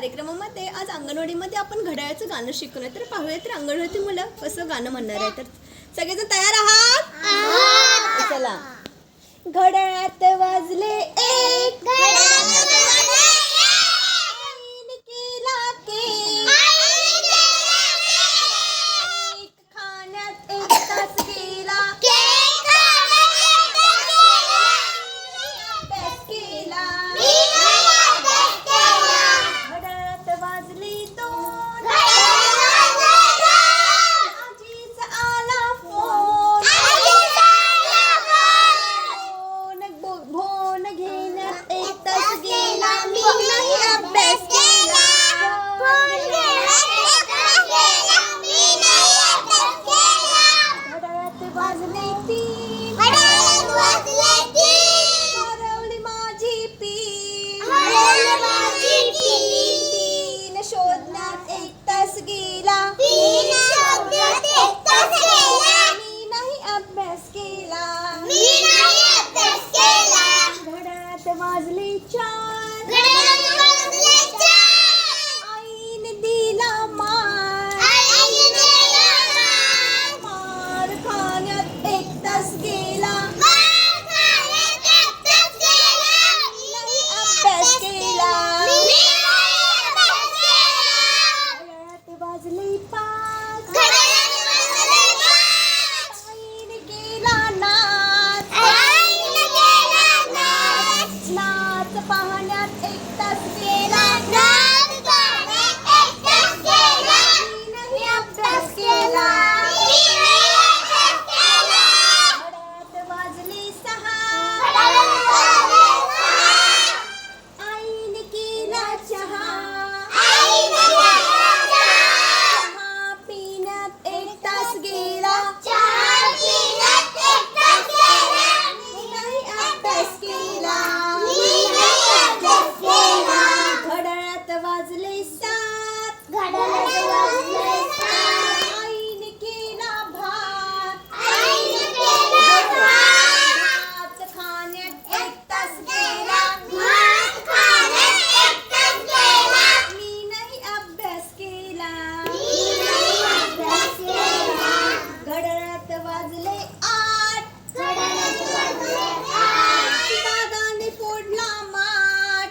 कार्यक्रमामध्ये आज अंगणवाडीमध्ये आपण घड्याळाचं गाणं शिकवणार. तर पाहूया तर अंगणवाडी मुलं कसं गाणं म्हणणार आहे. तर सगळेजण तयार आहात? चला. घड्याळात वाजले एक, आईने केला केक, खाण्यात एक तास गेला, अभ्यास केला. घड्याळात वाजली दोन, आजीचा आला फोन, फोन घेण्यात एक तास गेला, मी नाही अभ्यास केला. घड्याळात वाजले तीन, हरवली माझी पीन, तीन शोधण्यात एक तास गेला, मी नाही अभ्यास केला. घड्याळात वाजले चार, आईने दिला मार, मार खाण्यात एक तास गेला, नाही अभ्यास केला. घड्याळात वाजले पाच, आईने केला नाच, नाच पाहण्यात एक तास गेला, मी नाही अभ्यास केला. घड्याळात वाजले सहा, आईने केला चहा, चहा पिण्यात एक तास गेला, मी नाही अभ्यास केला. घड्याळात वाजले सात, आईने केला भात, भात खाण्यात एक तास गेला, मी नाही अभ्यास केला. घड्याळात वाजले आठ, दादाने फोडला माठ,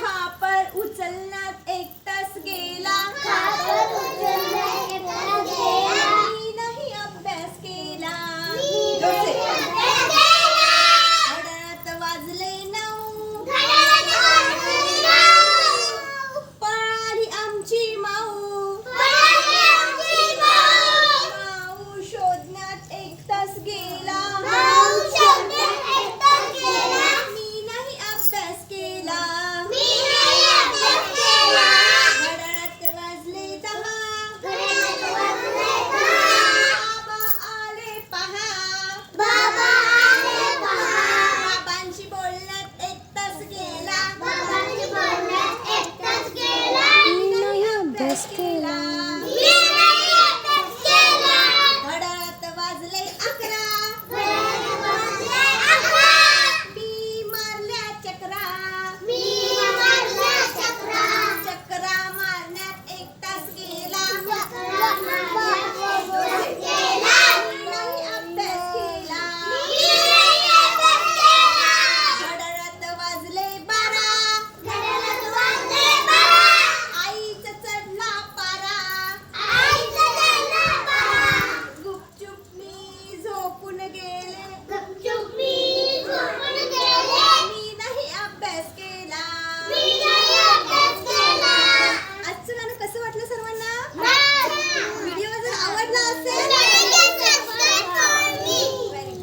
खापर उचलण्यात एक तास गेला, मी नाही अभ्यास केला. घड्याळात वाजले नऊ, पळाली आमची माऊ, माऊ शोधण्यात एक तास गेला, मी नाही अभ्यास केला. घड्याळात वाजले दहा, बाबा आले पहा, बाबांशी बोलण्यात एक तास गेला, मी नाही अभ्यास केला.